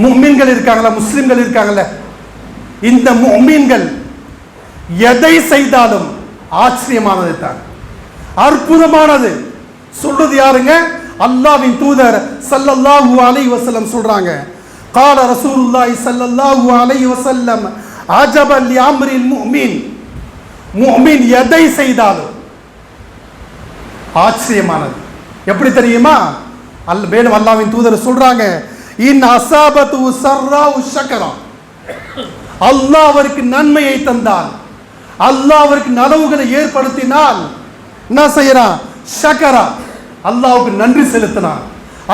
முஃமின்கள் இருக்காங்களா, முஸ்லிம்கள் இருக்காங்களே, இந்த முஃமின்கள் எதை செய்தாலும் ஆச்சரியமானது தான், அற்புதமானது. சொல்றது யாருங்க? அல்லாஹ்வின் தூதர் ஸல்லல்லாஹு அலைஹி வஸல்லம் சொல்றாங்க. قال رسول الله صلى الله عليه وسلم عجبا لامر المؤمن. முஃமின் எதை செய்தாலும் ஆச்சரியமானது. எப்படி தெரியுமா? மேலும் அல்லாஹ்வின் தூதர் சொல்றாங்க, இன் அஸாபத்து ஸர்ராஉ ஷக்கரா. அல்லாஹ் அவருக்கு நன்மையை தந்தால், அல்லாஹ் அவருக்கு நலவுகளை ஏற்படுத்தினால் என்ன செய்யறான்? ஷக்கரா, அல்லாஹ்வுக்கு நன்றி செலுத்தினான்,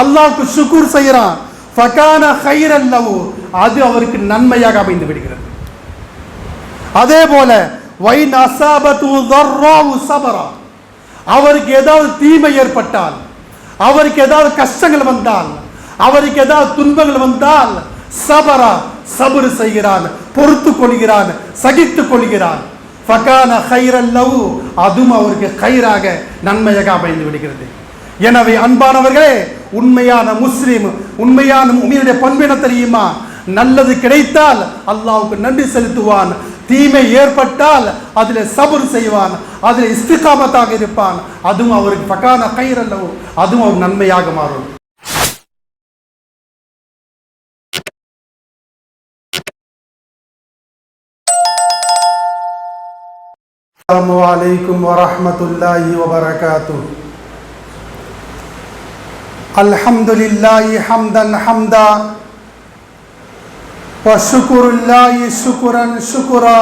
அல்லாஹ்வுக்கு ஷுக்ர் செய்யறான். ஃபகான கைரன் லஹு, அது அவருக்கு நன்மையாக அமைந்து விடுகிறது. அதே போல வைன் அஸாபத்து ஸர்ராஉ ஸபரா, அவருக்கு ஏதாவது தீமை ஏற்பட்டால், அவருக்கு ஏதாவது கஷ்டங்கள் வந்தால், அவருக்கு ஏதாவது துன்பங்கள் வந்தால் சபரா, சபர் செய்கிறான், பொறுத்து கொள்கிறான், சகித்துக் கொள்கிறான். ஃபகான கைரன் லஹு, அதுவும் அவருக்கு கைராக நன்மையாக அமைந்து விடுகிறது. எனவே அன்பானவர்களே, உண்மையான முஸ்லிம், உண்மையான முஃமினுடைய பண்பு என்ன தெரியுமா? நல்லது கிடைத்தால் அல்லாஹ்வுக்கு நன்றி செலுத்துவான், தீமை ஏற்பட்டால் அதில் சபர் செய்வான், அதில் இஸ்திகாமத்தாக இருப்பான். அதுவும் அவருக்கு ஃபகான கைரன் லஹு, அதுவும் அவர் நன்மையாக மாறும். அஸ்ஸலாமு அலைக்கும் வரஹ்மத்துல்லாஹி வபரகாத்துஹு. அல்ஹம்துலில்லாஹி ஹம்தன் ஹம்தா வஷ்குருல்லாஹி ஷுக்ரன் ஷுக்ரா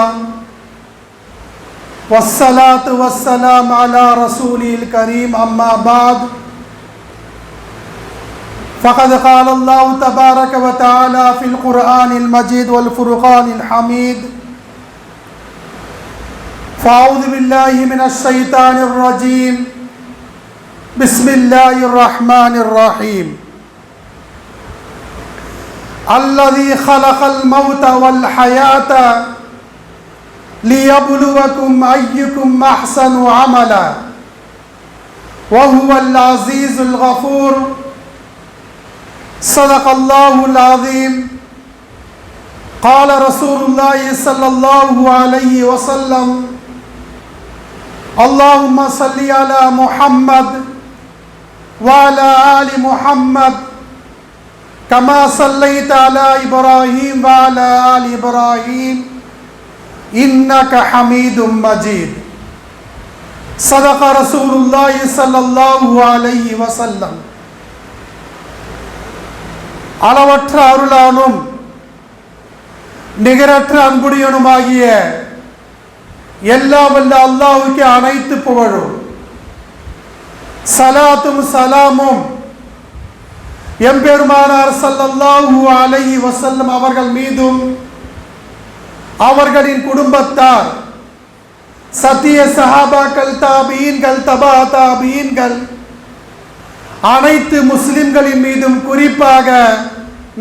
வஸ்ஸலாத்து வஸ்ஸலாம் அலா ரசூலில் கரீம். அம்மா பாத், ஃபகத் கால அல்லாஹு தபாரக வ தஆலா ஃபில் குர்ஆனில் மஜீத் வல் ஃபுர்கானில் ஹமீத். فأعوذ بالله من الشيطان الرجيم. بسم الله الرحمن الرحيم. الذي خلق الموت والحياة ليبلوكم أيكم أحسن عملا وهو العزيز الغفور. صدق الله العظيم. قال رسول الله صلى الله عليه وسلم: اللهم صل على محمد وعلى آل محمد كما صليت على إبراهيم وعلى آل إبراهيم إنك حميد مجيد. صدق رسول الله صلى الله عليه وسلم. அளவற்ற அருளானும் நிகரற்ற அன்புடையனுமாகிய எல்லாம் வல்ல அல்லாஹ்வுக்கு அனைத்து புகழும், சலாத்தும் சலாமும் எம்பெருமானார் ஸல்லல்லாஹு அலைஹி வஸல்லம் அவர்கள் மீதும், அவர்களின் குடும்பத்தார், சத்திய சஹாபாக்கள், தாபீன்கள், தபா தாபீன்கள், அனைத்து முஸ்லிம்களின் மீதும், குறிப்பாக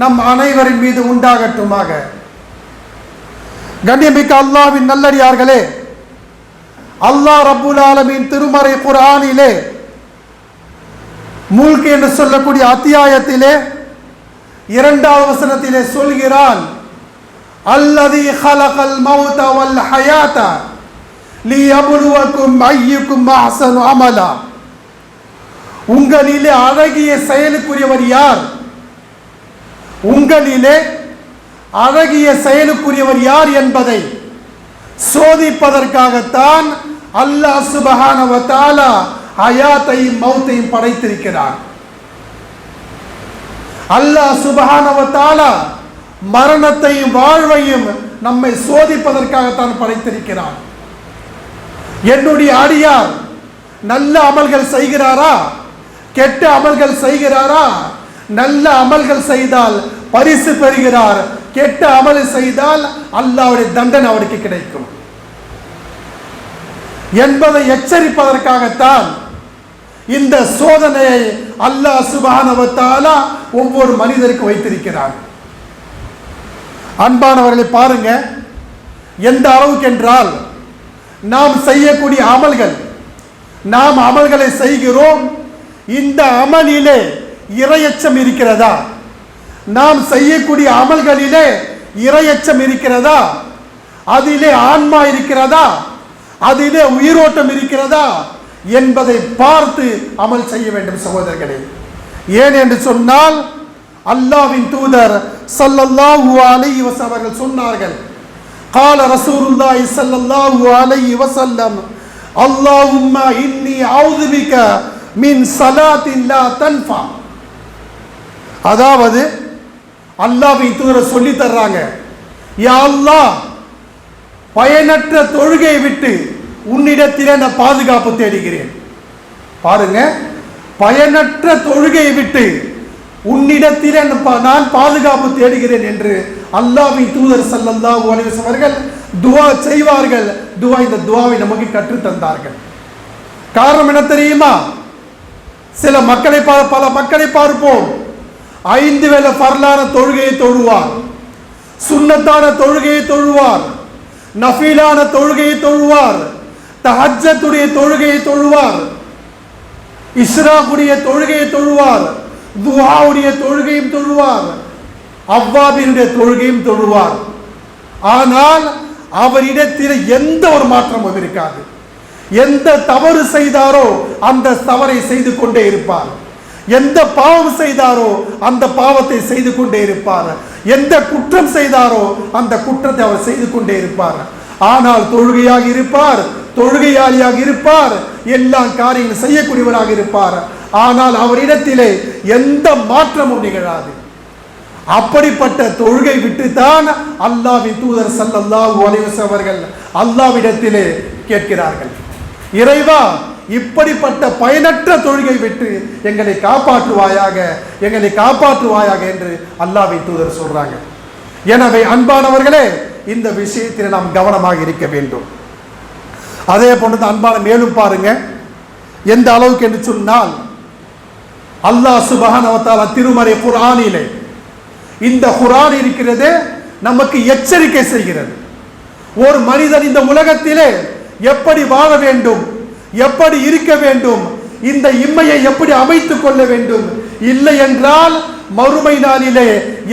நம் அனைவரின் மீது உண்டாகட்டுமாக. கண்ணியமிக்க அல்லாஹ்வின் நல்லடியார்களே, அல்லாஹ் ரப்புல் ஆலமீன் திருமறை குர்ஆனிலே முல்க் என்று சொல்லக்கூடிய அத்தியாயத்திலே 2வது வசனத்திலே சொல்கிறான், அல்லதி ஹலகல் மௌத வல் ஹயாத லியப்லுவக்கும் அய்யுக்கும் அஹ்ஸனு அமலா. உங்களிலே அழகிய செயலுக்குரியவர் யார்? உங்களிலே அழகிய செயலுக்குரியவர் யார் என்பதை சோதிப்பதற்காகத்தான் அல்லாஹ் சுப்ஹானஹு வ தஆலா ஹயாத்தையும் மௌத்தையும் படைத்திருக்கிறார். அல்லாஹ் சுப்ஹானஹு வ தஆலா மரணத்தையும் வாழ்வையும் நம்மை சோதிப்பதற்காகத்தான் படைத்திருக்கிறார். என்னுடைய அடியார் நல்ல அமல்கள் செய்கிறாரா, கெட்ட அமல்கள் செய்கிறாரா? நல்ல அமல்கள் செய்தால் பரிசு பெறுகிறார், கெட்ட அமல் செய்தால் அல்லாஹ்வுடைய தண்டனை அவருக்கு கிடைக்கும் என்பதை எச்சரிப்பதற்காகத்தான் இந்த சோதனையை அல்லாஹ் சுப்ஹானஹு வ தஆலா ஒவ்வொரு மனிதருக்கு வைத்திருக்கிறார். அன்பானவர்களை பாருங்க, எந்த அளவுக்கு என்றால் நாம் செய்யக்கூடிய அமல்கள், நாம் அமல்களை செய்கிறோம், இந்த அமலிலே இறையச்சம் இருக்கிறதா, நாம் செய்யக்கூடிய அமல்களிலே இறையச்சம் இருக்கிறதா, அதிலே ஆன்மா இருக்கிறதா, அதிலே உயிரோட்டம் இருக்கிறதா என்பதை பார்த்து அமல் செய்ய வேண்டும் சகோதரர்களே. ஏன் என்று சொன்னால் அல்லாஹ்வின் தூதர் ஸல்லல்லாஹு அலைஹி வஸல்லம் அவர்கள் சொன்னார்கள், قال رسول الله صلى الله عليه وسلم اللهم إني أعوذ بك من صلاة لا تنفع. அதாவது அல்லாஹ்வின் தூதர் சொல்லி தர்றாங்க, யா அல்லாஹ், பயனற்ற தொழுகையை விட்டு உன்னிடத்திலே நான் பாதுகாப்பு தேடுகிறேன். பாருங்க, பயனற்ற தொழுகையை விட்டு உன்னிடத்திலே நான் பாதுகாப்பு தேடுகிறேன் என்று அல்லாஹ்வின் தூதர் ஸல்லல்லாஹு அலைஹி வஸல்லம் அவர்கள் துஆ செய்வார்கள். இந்த துஆவை நமக்கு கற்றுத் தந்தார்கள். காரணம் என்ன தெரியுமா? சில மக்களை பல மக்களை பார்ப்போம், 5 வேளை ஃபர்லான தொழுகையை தொழுவார், சுன்னத்தான தொழுகையை தொழுவார், நஃபீலான தொழுகையை தொழுவார், தஹஜ்ஜத்துடைய தொழுகையை தொழுவார், இஸ்ராக்குடைய தொழுகையை தொழுவார், துஆவுடைய தொழுகையும் தொழுவார், அவ்வாபினுடைய தொழுகையும் தொழுவார். ஆனால் அவரிடத்தில் எந்த ஒரு மாற்றமும் இருக்காது. எந்த தவறு செய்தாரோ அந்த தவறை செய்து கொண்டே இருப்பார், எந்த பாவம் செய்தாரோ அந்த பாவத்தை செய்து கொண்டே இருப்பார், எந்த குற்றம் செய்தாரோ அந்த குற்றத்தை அவர் செய்து கொண்டே இருப்பார். ஆனால் தொழுகையாக இருப்பார், தொழுகையாளியாக இருப்பார், எல்லா காரியங்களும் செய்யக்கூடியவராக இருப்பார். ஆனால் அவரிடத்திலே எந்த மாற்றமும் நிகழாது. அப்படிப்பட்ட தொழுகை விட்டுத்தான் அல்லாஹ்வின் தூதர் ஸல்லல்லாஹு அலைஹி வஸல்லம் அவர்கள் அல்லாஹ்விடத்திலே கேட்கிறார்கள், இறைவா, இப்படிப்பட்ட பயனற்ற தொழுகை விட்டு எங்களை காப்பாற்றுவாயாக, எங்களை காப்பாற்றுவாயாக என்று அல்லாஹ்வின் தூதர் சொல்றாங்க. எனவே அன்பானவர்களே, இந்த விஷயத்தில் நாம் கவனமாக இருக்க வேண்டும். அதே போன்று அன்பான மேலும் பாருங்க, எந்த அளவுக்கு என்று சொன்னால் அல்லாஹ் சுப்ஹானஹு வ தஆலா திருமறை குர்ஆனிலே, இந்த குர்ஆன் இருக்கிறது நமக்கு எச்சரிக்கை செய்கிறது. ஒரு மனிதன் இந்த உலகத்திலே எப்படி வாழ வேண்டும், எப்படி இருக்க வேண்டும், இந்த இம்மையை எப்படி அமைத்துக் கொள்ள வேண்டும், இல்லை என்றால் மறுமை நாளிலே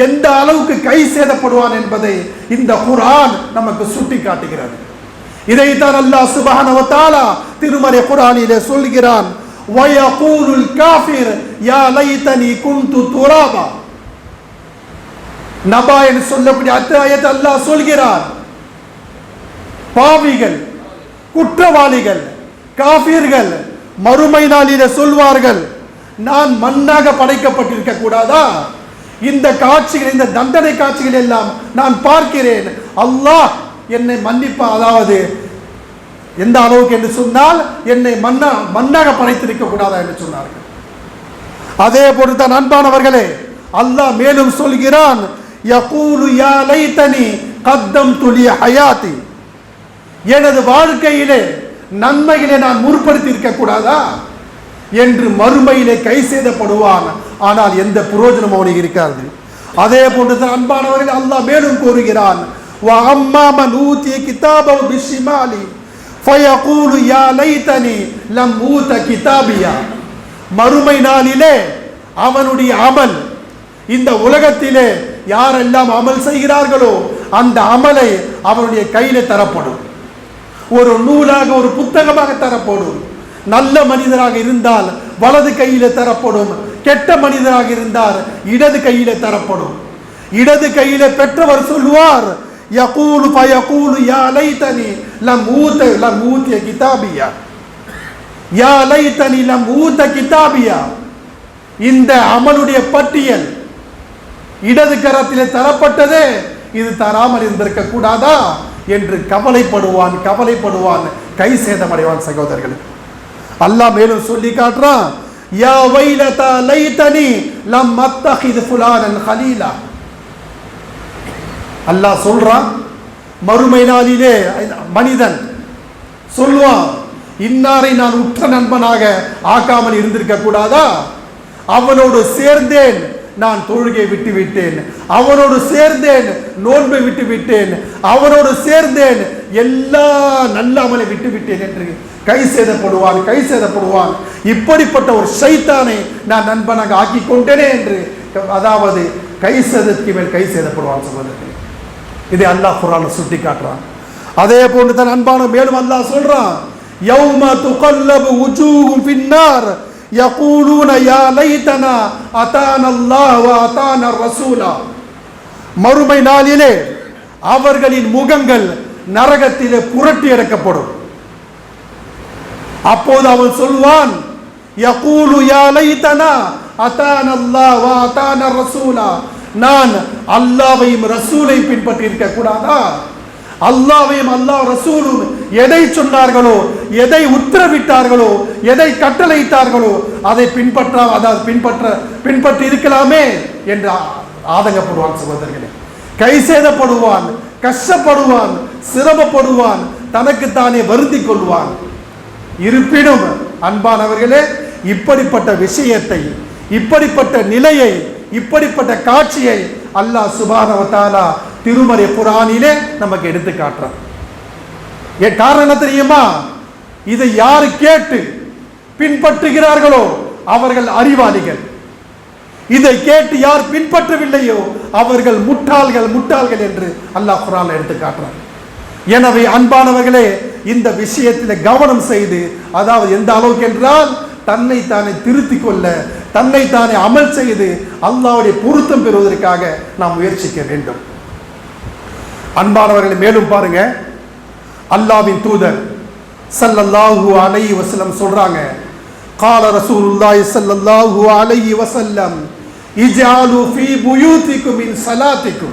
எந்த அளவுக்கு கை சேதப்படுவான் என்பதை இந்த குர்ஆன் நமக்கு சுட்டி காட்டுகிறது. இதைத்தான் அல்லாஹ் சுப்ஹானஹு வ தஆலா திருமறை குர்ஆனிலே சொல்கிறான், வயகூலுல் காஃபிர் யா லைதனி குன்து துராபா. நபா என்று சொல்லக்கூடிய அத்தியாயத்தை அல்லாஹ் சொல்கிறார், பாவிகள், குற்றவாளிகள், காஃபிர்கள் மறுமை நாளிலே சொல்வார்கள், நான் மண்ணாக படைக்கப்பட்டிருக்க கூடாதா? இந்த காட்சிகள், இந்த தண்டனை காட்சிகள் எல்லாம் நான் பார்க்கிறேன், அல்லாஹ் என்னை மன்னிப்பா. அதாவது எந்த அளவுக்கு என்று சொன்னால் என்னை மண்ணாக படைத்திருக்க கூடாதா என்று சொன்னார்கள். அதே போன்று தான் அன்பானவர்களே, அல்லாஹ் மேலும் சொல்கிறான், யகூலு யா லைதனி கத்தம்து லி ஹயாத்தி. எனது வாழ்க்கையிலே நன்மைகளை நான் முற்படுத்தி இருக்க கூடாதா என்று மறுமையிலே கை செய்தப்படுவான். ஆனால் எந்த பிரயோஜனமும் அவனுக்கு இருக்காது. அதே போன்று தான் அன்பானவர்கள் அல்லாஹ் மேலும் கூறுகிறான், வ அம்மா மன் ஊதிய கிதாபஹு பிஷ்ஷிமாலி ஃபயகூலு யா லைதனி லம் ஊத கிதாபியா. மறுமை நாளிலே அவனுடைய அமல், இந்த உலகத்திலே யாரெல்லாம் அமல் செய்கிறார்களோ அந்த அமலை அவனுடைய கையிலே தரப்படும், ஒரு நூலாக, ஒரு புத்தகமாக தரப்படும். நல்ல மனிதராக இருந்தால் வலது கையிலே தரப்படும், கெட்ட மனிதராக இருந்தால் இடது கையிலே தரப்படும். இடது கையிலே பெற்றவர் சொல்வார், யகூலு ஃபயகூலு யா லைதனி லம் ஊத கிதாபியா, யா லைதனி லம் ஊத கிதாபியா. இந்த அமலுடைய பட்டியல் இடது கரத்திலே தரப்பட்டதே, இது தராமல் இருந்திருக்க கூடாதா என்று கவலைப்படுவான், கை சேதமடைவான். சகோதரர்கள், அல்லாஹ் மேலும் சொல்லி காட்டுறான், யா வைலதா லைதனி லம் அத்தகிது ஃபுலானன் கலீலா. அல்லாஹ் சொல்றான், மறுமை நாளிலே மனிதன் சொல்வான், இன்னாரை நான் உற்ற நண்பனாக ஆக்காமல் இருந்திருக்க கூடாதா? அவனோடு சேர்ந்தேன், நான் தொழுகை விட்டு விட்டேன், அவனோடு சேர்ந்தேன், நோன்பை விட்டு விட்டேன், அவனோடு சேர்ந்தேன், எல்லா நல்ல அமலை விட்டு விட்டேன் என்று கை சேதப்படுவான். இப்படிப்பட்ட ஒரு ஷைத்தானை நான் நண்பனாக ஆக்கி கொண்டேனே என்று அதாவது கை சேதத்துக்கு மேல் கை சேதப்படுவான் சகோதரர்களே. இதை அல்லாஹ் குர்ஆன்ல சுட்டி காட்டுறான். அதே போன்று தான் அன்பான மேலும் அல்லாஹ் சொல்றான், யௌம துகல்லபு வுஜூஹும் ஃபின்னார் யகூலூன யா லைதனா அதானா அல்லாஹ் வ அதானா ரசூலா. மறுமை நாளிலே அவர்களின் முகங்கள் நரகத்திலே புரட்டி எடுக்கப்படும். அப்போது அவன் சொல்வான், யகூலு யா லைதனா அதானா அல்லாஹ் வ அதானா ரசூலா. நான் அல்லாஹ்வையும் ரசூலையும் பின்பற்றி இருக்க கூடாதா? அல்லாஹ்வையும் அல்லாஹ் ரசூலும் எதை சொன்னார்களோ, எதை உத்தரவிட்டார்களோ, எதை கட்டளையிட்டார்களோ அதை பின்பற்றி இருக்கலாமே என்று ஆதங்கப்படுவான் சகோதரர்களே. கை சேதப்படுவான், கஷ்டப்படுவான், சிரமப்படுவான், தனக்குத்தானே வருந்திக் கொள்வான். இருப்பினும் அன்பானவர்களே, இப்படிப்பட்ட விஷயத்தை, இப்படிப்பட்ட நிலையை, இப்படிப்பட்ட காட்சியை அல்லாஹ் சுப்ஹானஹு வ தஆலா திருமறை குர்ஆனிலே நமக்கு எடுத்து காட்டுறான். காரணம் என்ன தெரியுமா? இதை யார் கேட்டு பின்பற்றுகிறார்களோ அவர்கள் அறிவாளிகள். இதை கேட்டு யார் பின்பற்றவில்லையோ அவர்கள் முட்டாள்கள் என்று அல்லாஹ் குர்ஆன்ல எடுத்து காட்டுறான். எனவே அன்பானவர்களே, இந்த விஷயத்தில் கவனம் செய்து, அதாவது எந்த அளவுக்கு என்றால் தன்னை தானே திருத்திக் கொள்ள, தன்னை தானே அமல் செய்து அல்லாஹ்வுடைய பொருத்தம் பெறுவதற்காக நாம் முயற்சிக்க வேண்டும். அன்பானவர்களை மேலும் பாருங்க, அல்லாஹ்வின் தூதர் ஸல்லல்லாஹு அலைஹி வஸல்லம் சொல்றாங்க, قال رسول الله صلى الله عليه وسلم اجعلوا في بيوتكم من صلاتكم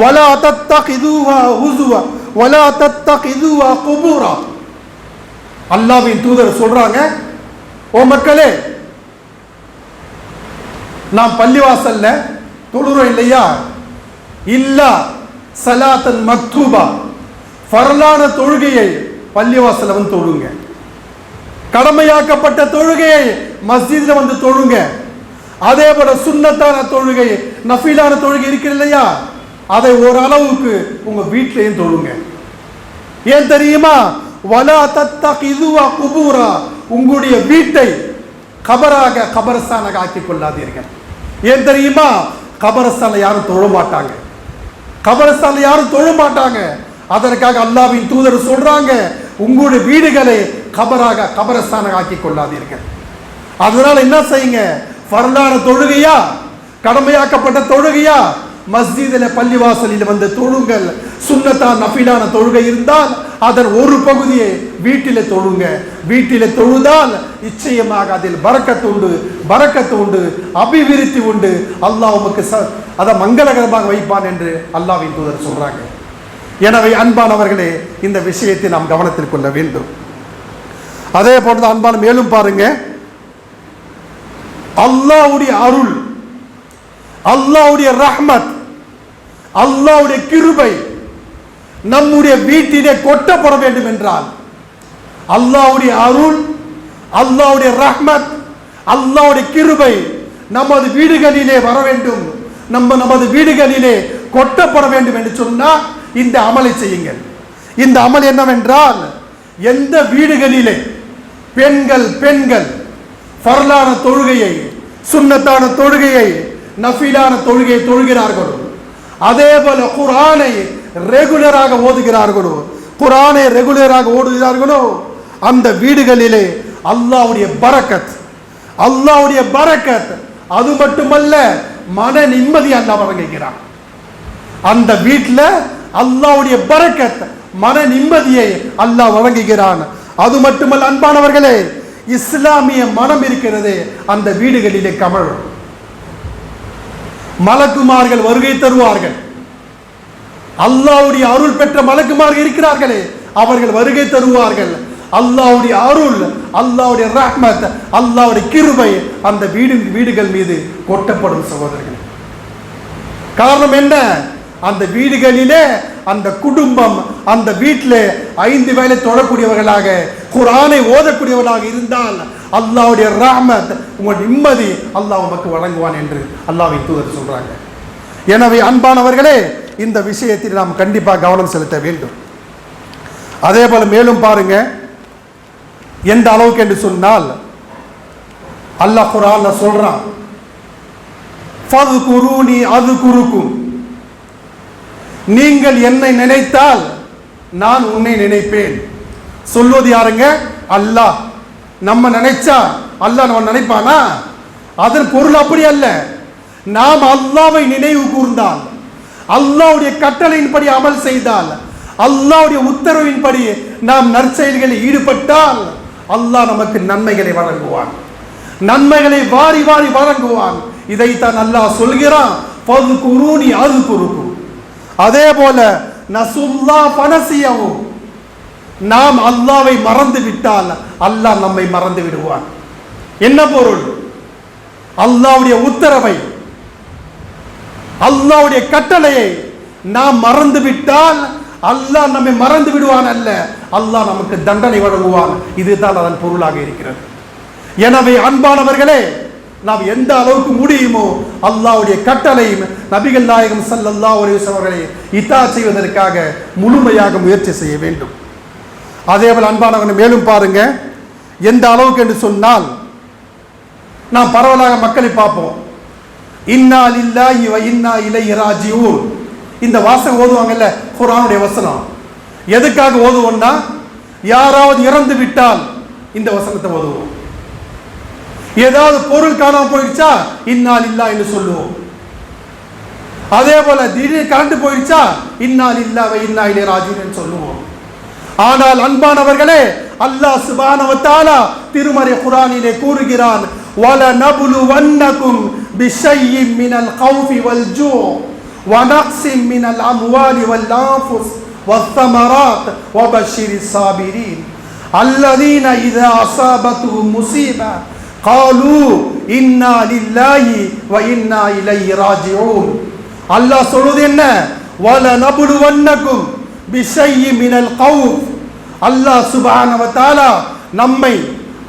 ولا تتخذوها هزوا ولا تتخذوها قبورا. அல்லாஹ்வின் தூதர் சொல்றாங்க, ஓ மக்களே, நாம் பள்ளிவாசல்ல தொழுறோம் இல்லையா? இல்லா சலாத்தன் மக்தூபா, ஃபர்லான தொழுகையை பள்ளிவாசல்ல வந்து தொழுங்க. கடமையாக்கப்பட்ட தொழுகையை மஸ்ஜிதில் வந்து தொழுங்க. அதே போல சுன்னத்தான தொழுகை, நஃபிலான தொழுகை இருக்கிறது இல்லையா, அதை ஓரளவுக்கு உங்க வீட்டிலையும் தொழுங்க. ஏன் தெரியுமா? வலா தத்தகிதுவா குபூரா, உங்களுடைய வீட்டை கபராக, கபரஸ்தானாக ஆக்கிக் கொள்ளாதீர்கள். ஏன் தெரியுமா? கபரஸ்தான்ல யாரும் தொழ மாட்டாங்க, கபரஸ்தான்ல யாரும் தொழ மாட்டாங்க. அதற்காக அல்லாஹ்வின் தூதர் சொல்றாங்க, உங்களுடைய வீடுகளை கபராக, கபரஸ்தானாக ஆக்கிக் கொள்ளாதீர்கள். அதனால என்ன செய்யுங்க? ஃபர்லான தொழுகையா, கடமையாக்கப்பட்ட தொழுகையா, மஸ்ஜிதில் பள்ளிவாசலில் வந்து தொழுங்கள். சுன்னத்தான் நஃபிலான தொழுகை இருந்தால் அதன் ஒரு பகுதியை வீட்டிலே தொழுங்க. வீட்டிலே தொழுதால் நிச்சயமாக அதில் பரக்கத்து உண்டு, அபிவிருத்தி உண்டு. அல்லாஹ் உமக்கு அதை மங்களகரமாக வைப்பான் என்று அல்லாஹ்வின் தூதர் சொல்றாங்க. எனவே அன்பானவர்களே, இந்த விஷயத்தை நாம் கவனத்தில் கொள்ள வேண்டும். அதே போன்று அன்பான மேலும் பாருங்க, அல்லாஹ்வுடைய அருள், அல்லாஹ்வுடைய ரஹ்மத், அல்லாஹ்வுடைய கிருபை நம்முடைய வீட்டிலே கொட்டப்பட வேண்டும் என்றால், அல்லாஹ்வுடைய அருள், அல்லாஹ்வுடைய ரஹ்மத், அல்லாஹ்வுடைய கிருபை நமது வீடுகளிலே வர வேண்டும், நமது வீடுகளிலே கொட்டப்பட வேண்டும் என்று சொன்னால் இந்த அமலை செய்யுங்கள். இந்த அமல் என்னவென்றால், எந்த வீடுகளிலே பெண்கள் ஃபர்லான தொழுகையை, சுன்னத்தான தொழுகையை, நஃபிலான தொழுகையை தொழுகிறார்களோ, அதே போல குர்ஆனை ரெகுலராக ஓதுகிறார்களோ, குர்ஆனை ரெகுலராக ஓதுகிறார்களோ, அந்த வீடுகளிலே அல்லாஹ்வுடைய பரக்கத், அது மட்டுமல்ல மன நிம்மதி அல்லாஹ் வழங்குகிறான். அந்த வீட்டில் அல்லாஹ்வுடைய பரக்கத், மன நிம்மதியை அல்லாஹ் வழங்குகிறான். அது மட்டுமல்ல அன்பானவர்களே, இஸ்லாமிய மனம் இருக்கிறது அந்த வீடுகளிலே கமழும். மலக்குமார்கள் வருகை தருவார்கள். அல்லாஹ்வுடைய அருள் பெற்ற மலக்குமார்கள் இருக்கிறார்களே, அவர்கள் வருகை தருவார்கள். அல்லாஹ்வுடைய அருள், அல்லாஹ்வுடைய ரஹ்மத், அல்லாஹ்வுடைய கிருபை அந்த வீடுகள் மீது கொட்டப்படும் சகோதரர்கள். காரணம் என்ன? அந்த வீடுகளிலே, அந்த குடும்பம், அந்த வீட்டில் 5 வேளை தொழக்கூடியவர்களாக, குர்ஆனை ஓதக்கூடியவர்களாக இருந்தால் அல்லாஹ்வுடைய ரஹ்மத், உங்கள் நிம்மதி அல்லாஹ் உமக்கு வழங்குவான் என்று அல்லாஹ்வின் தூதர் சொல்றாங்க. எனவே அன்பானவர்களே, இந்த விஷயத்தில் நாம் கண்டிப்பாக கவனம் செலுத்த வேண்டும். அதே போல மேலும் பாருங்க, எந்த அளவுக்கு என்று சொன்னால், அல்லாஹ் குர்ஆன்ல சொல்றான், ஃபத்குரூனி அத்குருக்கும், நீங்கள் என்னை நினைத்தால் நான் உன்னை நினைப்பேன். சொல்வது யாருங்க? அல்லாஹ். நம்ம நினைச்சா அல்லாஹ் நம்ம நினைப்பானா? அதன் பொருள் அப்படி அல்ல. நாம் அல்லாஹ்வை நினைவு கூர்ந்தால், அல்லாஹ்வுடைய கட்டளையின்படி அமல் செய்தால், அல்லாஹ்வுடைய உத்தரவின்படி நாம் நற்செயல்களில் ஈடுபட்டால் அல்லாஹ் நமக்கு நன்மைகளை வழங்குவான், நன்மைகளை வாரி வாரி வழங்குவான். இதைத்தான் அல்லாஹ் சொல்கிறான், ஃபத்குரூனி அத்குருக்கும். அதே போல நசுல்லாஹ் ஃபனசியஹு, நாம் அல்லாஹ்வை மறந்து விட்டால் அல்லாஹ் நம்மை மறந்து விடுவான். என்ன பொருள்? அல்லாஹ்வுடைய உத்தரவை, அல்லாஹ்வுடைய கட்டளையை நாம் மறந்து விட்டால் அல்லாஹ் நம்மை மறந்து விடுவான் அல்ல, அல்லாஹ் நமக்கு தண்டனை வழங்குவான். இதுதான் அதன் பொருளாக இருக்கிறது. எனவே அன்பானவர்களே, நாம் எந்த அளவுக்கு முடியுமோ அல்லாஹ்வுடைய கட்டளை நபிகள் நாயகம் ஸல்லல்லாஹு அலைஹி வஸல்லம் அவர்களை இத்தாஅத் செய்வதற்காக முழுமையாக முயற்சி செய்ய வேண்டும். அதேபோல் அன்பானவர்கள் மேலும் பாருங்க, எந்த அளவுக்கு என்று சொன்னால், நாம் பரவலாக மக்களை பார்ப்போம், இன்னா லில்லாஹி வ இன்னா இலைஹி ராஜிஊன். இந்த வாசகம் ஓதுவாங்கல்ல, குர்ஆனுடைய வசனம். எதுக்காக ஓதுவோம்னா, யாராவது இறந்து விட்டால் இந்த வசனத்தை ஓதுவோம். ஏதாவது பொருள் காணாம போயிடுச்சா இன்னா லில்லாஹ் என்று சொல்லுவோம். அதே போல திடீர் கரண்ட் போயிடுச்சா இன்னா லில்லாஹி வ இன்னா இலைஹி ராஜிஊன் என்று சொல்லுவோம். ஆனால் அன்பானவர்களே, அல்லாஹ் சுப்ஹானஹு வ தஆலா திருமறை குர்ஆனிலே கூறுகிறான், வல நபுலுவன்னகும் பிஷைஇம் மினல் கௌஃபி வல் ஜூ' வ நக்ஸிம் மினல் அம்வாலி வல் அன்ஃபுஸ் வஸ்ஸமராத் வபஷ்ஷிரிஸ் சாபிரீன் அல்லதீன இதா அஸாபத்துஹும் முஸீபா காலூ இன்னா லில்லாஹி வ இன்னா இலைஹி ராஜிஊன். அல்லாஹ் சொல்வது என்ன? வல நபுலுவன்னகும் பிஷைஇம் மினல் கௌஃப். அல்லாஹ் சுப்ஹானஹு வ தஆலா நம்மை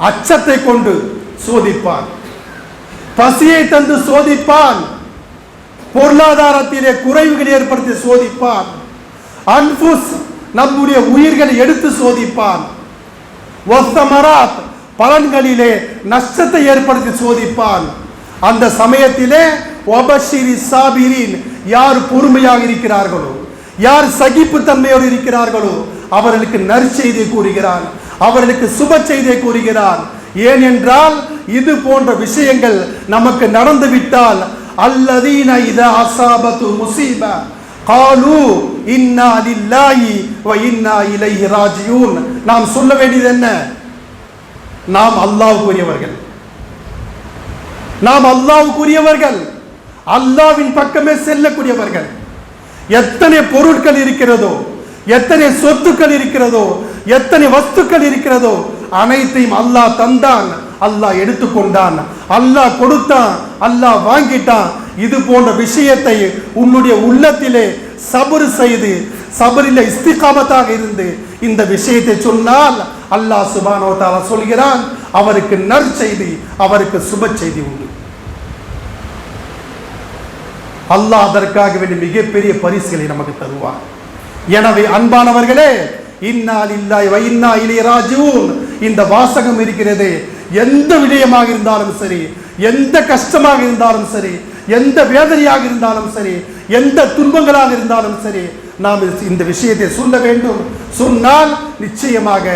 அச்சத்தை கொண்டு சோதிப்பான், பசியை தந்து சோதிப்பான், பொருளாதாரத்திலே குறைவுகளை ஏற்படுத்தி சோதிப்பான், அன்ஃபுஸ் நம்முடைய உயிர்களை எடுத்து சோதிப்பான், வஸ்ஸமராத் பலன்களிலே நஷ்டத்தை ஏற்படுத்தி சோதிப்பான். அந்த சமயத்திலே வபஷ்ஷிரிஸ் சாபிரீன், யார் பொறுமையாக இருக்கிறார்களோ, யார் சகிப்பு தன்மையோடு இருக்கிறார்களோ அவர்களுக்கு நற்செய்தியை கூறுகிறான், அவர்களுக்கு சுப செய்தியை கூறுகிறான். ஏனென்றால் இது போன்ற விஷயங்கள் நமக்கு நடந்து விட்டால், அல்லதீன இதா அஸாபத்து முஸீபா காலூ இன்னா லில்லாஹி வ இன்னா இலைஹி ராஜிஊன். நாம் சொல்ல வேண்டியது என்ன? நாம் அல்லாஹ்வுக்குரியவர்கள், நாம் அல்லாஹ்வுக்குரியவர்கள், அல்லாஹ்வின் பக்கமே செல்லக்கூடியவர்கள். எத்தனை பொருட்கள் இருக்கிறதோ, எத்தனை சொத்துக்கள் இருக்கிறதோ, எத்தனை வஸ்துக்கள் இருக்கிறதோ அனைத்தையும் அல்லாஹ் தந்தான், அல்லாஹ் எடுத்துக்கொண்டான், அல்லாஹ் கொடுத்தான், அல்லாஹ் வாங்கிட்டான். இது போன்ற விஷயத்தை உன்னுடைய உள்ளத்திலே சபர் செய்து, சபரிலே இஸ்திகாமத்தாக இருந்து இந்த விஷயத்தை சொன்னால் அல்லாஹ் சுப்ஹானஹு வ தஆலா சொல்கிறான், அவருக்கு நற்செய்தி, அவருக்கு சுப செய்தி உண்டு. அல்லாஹ் அதற்காக வேண்டிய மிகப்பெரிய பரிசுகளை நமக்கு தருவார். எனவே அன்பானவர்களே, இன்னா லில்லாஹி வ இன்னா இலைஹி ராஜிஊன் இந்த வாசகம் இருக்கிறது. எந்த விடயமாக இருந்தாலும் சரி, எந்த கஷ்டமாக இருந்தாலும் சரி, எந்த வேதனையாக இருந்தாலும் சரி, எந்த துன்பங்களாக இருந்தாலும் சரி, நாம் இந்த விஷயத்தை சொல்ல வேண்டும். சொன்னால் நிச்சயமாக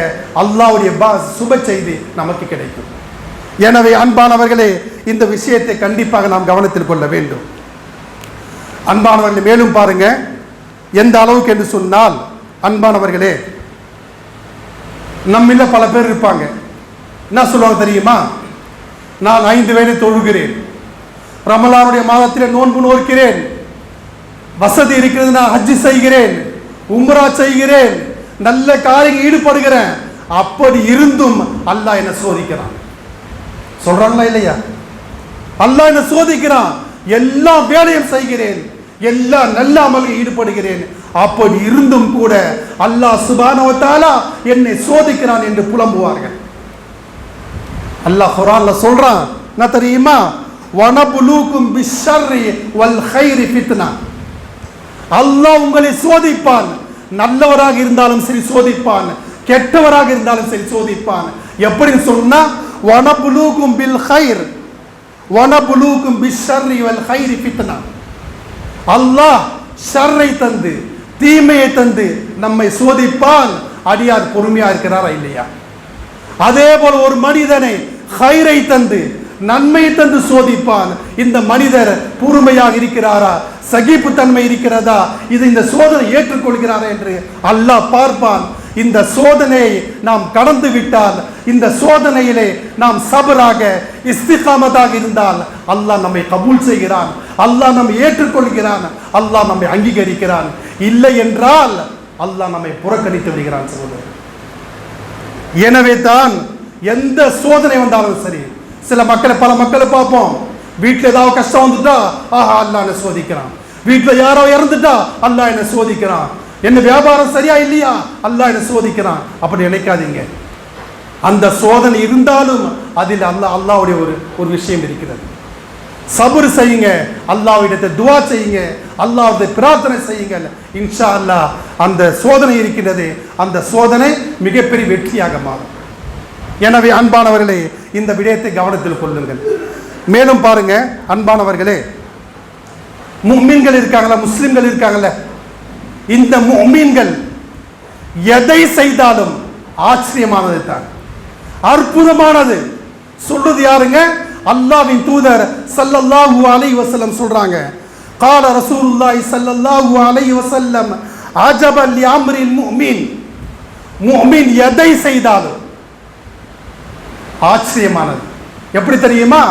அல்லாஹ்வுடைய சுப செய்தி நமக்கு கிடைக்கும். எனவே அன்பானவர்களே, இந்த விஷயத்தை கண்டிப்பாக நாம் கவனத்தில் கொள்ள வேண்டும். அன்பானவர்களே, மேலும் பாருங்க, எந்த அளவுக்கு என்று சொன்னால், அன்பானவர்களே, நம்மில பல பேர் இருப்பாங்க, என்ன சொல்லுவாங்க தெரியுமா? நான் 5 வேளை தொழுகிறேன், ரமலானுடைய மாதத்திலே நோன்பு நோக்கிறேன், வசதி இருக்கிறது, நான் ஹஜ்ஜி செய்கிறேன், உம்ரா செய்கிறேன், நல்ல காரியம் ஈடுபடுகிறேன், அப்படி இருந்தும் அல்லாஹ் என்ன சோதிக்கிறான். சொல்றாங்களா இல்லையா? அல்லாஹ் என்ன சோதிக்கிறான். எல்லா வேலையும் செய்கிறேன், எல்லா நல்ல அமலில் ஈடுபடுகிறேன், அப்படி இருந்தும் கூட அல்லாஹ் சுப்ஹானஹு வ தஆலா என்னை சோதிக்கிறான் என்று புலம்புவார்கள். அல்லாஹ் குர்ஆன்ல சொல்றான், என்ன தெரியுமா? வனபுலூக்கும் பிஷ்ஷர்ரி வல் கைரி ஃபித்னா. அல்லாஹ் உங்களை சோதிப்பான், நல்லவராக இருந்தாலும் சரி சோதிப்பான், கெட்டவராக இருந்தாலும் சரி சோதிப்பான். எப்படி சொன்னா, வனபுலூகும் பில் கைர் வனபுலூகும் பிஷ்ஷர்ரி வல் கைரி ஃபித்னா. அல்லாஹ் ஷர்ரை தந்து தீமையை தந்து நம்மை சோதிப்பான். அடியார் பொறுமையா இருக்கிறாரா இல்லையா? அதே போல ஒரு மனிதனை கைரை தந்து நன்மை தந்து சோதிப்பான். இந்த மனிதர் பொறுமையாக இருக்கிறாரா, சகிப்பு தன்மை இருக்கிறதா, இது இந்த சோதனை ஏற்றுக்கொள்கிறாரா என்று அல்லாஹ் பார்ப்பான். இந்த சோதனையை நாம் கடந்து விட்டால், இந்த சோதனையிலே நாம் சபராக இஸ்திகாமத்தாக இருந்தால் அல்லாஹ் நம்மை கபூல் செய்கிறான், அல்லாஹ் நம்மை ஏற்றுக்கொள்கிறான், அல்லாஹ் நம்மை அங்கீகரிக்கிறான். இல்லை என்றால் அல்லாஹ் நம்மை புறக்கணித்து விடுகிறான். எனவே தான் எந்த சோதனை வந்தாலும் சரி, சில மக்களை பல மக்களை பார்ப்போம், வீட்டில் ஏதாவது கஷ்டம் வந்துட்டா ஆஹா அல்லாஹ் என்ன சோதிக்கிறான், வீட்டில் யாரோ இறந்துட்டா அல்லாஹ் என்ன சோதிக்கிறான், என்ன வியாபாரம் சரியா இல்லையா அல்லாஹ் என்ன சோதிக்கிறான். அப்படி நினைக்காதீங்க. அந்த சோதனை இருந்தாலும் அதில் அல்லாஹ்வுடைய ஒரு விஷயம் இருக்கிறது. சபர் செய்யுங்க, அல்லாஹ்விடத்தை துஆ செய்யுங்க, அல்லாஹ்வை பிரார்த்தனை செய்யுங்க. இன்ஷா அல்லாஹ் அந்த சோதனை இருக்கிறது, அந்த சோதனை மிகப்பெரிய வெற்றியாக மாறும். எனவே அன்பானவர்களே, இந்த விடயத்தை கவனத்தில் கொள்ளுங்கள். மேலும் பாருங்க அன்பானவர்களே, முஃமின்கள் இருக்காங்களா, முஸ்லிம்கள் இருக்காங்களே, இந்த முஃமின்கள் எதை செய்தாலும் ஆச்சரியமானது தான், அற்புதமானது. சொல்றது யாருங்க? அல்லாஹ்வின் தூதர் ஸல்லல்லாஹு அலைஹி வஸல்லம் சொல்றாங்க. قال رسول الله صلى الله عليه وسلم عجبا لامر المؤمن. முஃமின் எதை செய்தாலும் ஆச்சரியமானது. எப்படி தெரியுமா?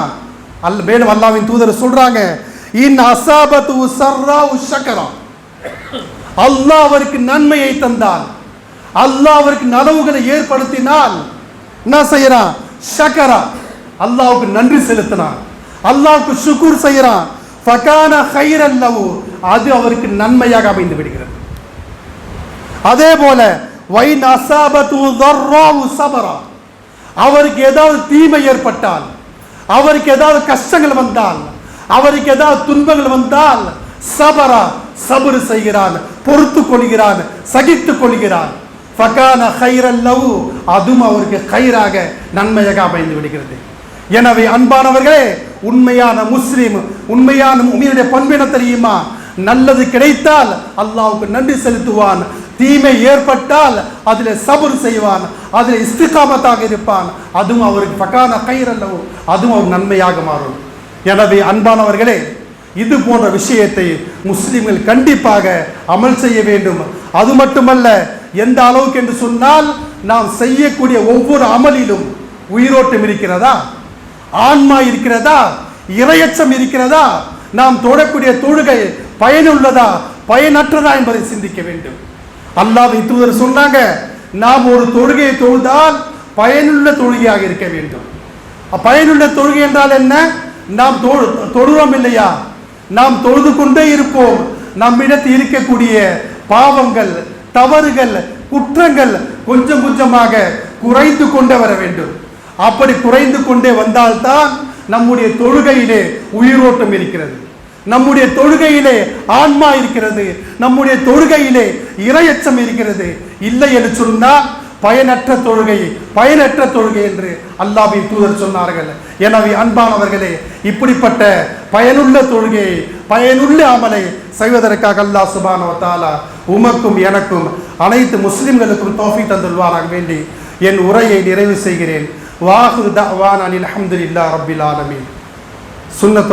மேலும் அல்லாஹ்வின் தூதர் சொல்றாங்க, இன் அஸாபத்து ஸர்ரா ஷக்கரா. அல்லாஹ் அவருக்கு நன்மையை தந்தால், அல்லாஹ் அவருக்கு நலவுகளை ஏற்படுத்தினால் என்ன செய்யறான்? ஷக்கரா, அல்லாஹ்வுக்கு நன்றி செலுத்தினான், அல்லாஹ்வுக்கு ஷுக்ர் செய்யறான். ஃபகான கைரன் லஹு, அது அவருக்கு நன்மையாக அமைந்து விடுகிறது. அதே போல வைன் அஸாபத்து ஸர்ரா ஸபரா, அவருக்கு ஏதாவது தீமை ஏற்பட்டால், அவருக்கு ஏதாவது கஷ்டங்கள் வந்தால், அவருக்கு ஏதாவது துன்பங்கள் வந்தால் சபரா, சபர் செய்கிறான், பொறுத்து கொள்கிறான், சகித்துக் கொள்கிறான். ஃபகான கைரன் லஹு, அதுவும் அவருக்கு கைராக நன்மையாக அமைந்து விடுகிறது. எனவே அன்பானவர்களே, உண்மையான முஸ்லிம், உண்மையான முஃமினுடைய பண்பு என்ன தெரியுமா? நல்லது கிடைத்தால் அல்லாஹ்வுக்கு நன்றி செலுத்துவான், தீமை ஏற்பட்டால் அதில் சபர் செய்வான், அதில் இஸ்திகாமத்தாக இருப்பான். அதுவும் அவருக்கு ஃபகான கைரன் லஹு, அதுவும் அவர் நன்மையாக மாறும். எனவே அன்பானவர்களே, இது போன்ற விஷயத்தை முஸ்லிம்கள் கண்டிப்பாக அமல் செய்ய வேண்டும். அது மட்டுமல்ல, எந்த அளவுக்கு என்று சொன்னால், நாம் செய்யக்கூடிய ஒவ்வொரு அமலிலும் உயிரோட்டம் இருக்கிறதா, ஆன்மா இருக்கிறதா, இறையச்சம் இருக்கிறதா, நாம் தொழக்கூடிய தொழுகை பயனுள்ளதா பயனற்றதா என்பதை சிந்திக்க வேண்டும். அல்லாஹ்வின் தூதர் சொன்னாங்க, நாம் ஒரு தொழுகையை தொழுதால் பயனுள்ள தொழுகையாக இருக்க வேண்டும். பயனுள்ள தொழுகை என்றால் என்ன? நாம் தொழுறோம் இல்லையா, நாம் தொழுது கொண்டே இருப்போம், நம்மிடத்தில் இருக்கக்கூடிய பாவங்கள், தவறுகள், குற்றங்கள் கொஞ்சம் கொஞ்சமாக குறைந்து கொண்டே வர வேண்டும். அப்படி குறைந்து கொண்டே வந்தால்தான் நம்முடைய தொழுகையிலே உயிரோட்டம் இருக்கிறது, நம்முடைய தொழுகையிலே ஆன்மா இருக்கிறது, நம்முடைய தொழுகையிலே இறையச்சம் இருக்கிறது. இல்லை என்று சொன்னால் பயனற்ற தொழுகை, பயனற்ற தொழுகை என்று அல்லாஹ்வின் தூதர் சொன்னார்கள். எனவே அன்பானவர்களே, இப்படிப்பட்ட பயனுள்ள தொழுகையை, பயனுள்ள அமலை செய்வதற்காக அல்லாஹ் சுப்ஹானஹு வ தஆலா உமக்கும் எனக்கும் அனைத்து முஸ்லிம்களுக்கும் தௌஃபீக் தந்துள்வாராக வேண்டி என் உரையை நிறைவு செய்கிறேன். வாஹிரு தஅவானா அல்ஹம்துலில்லாஹி ரப்பில் ஆலமீன். சுன்னத்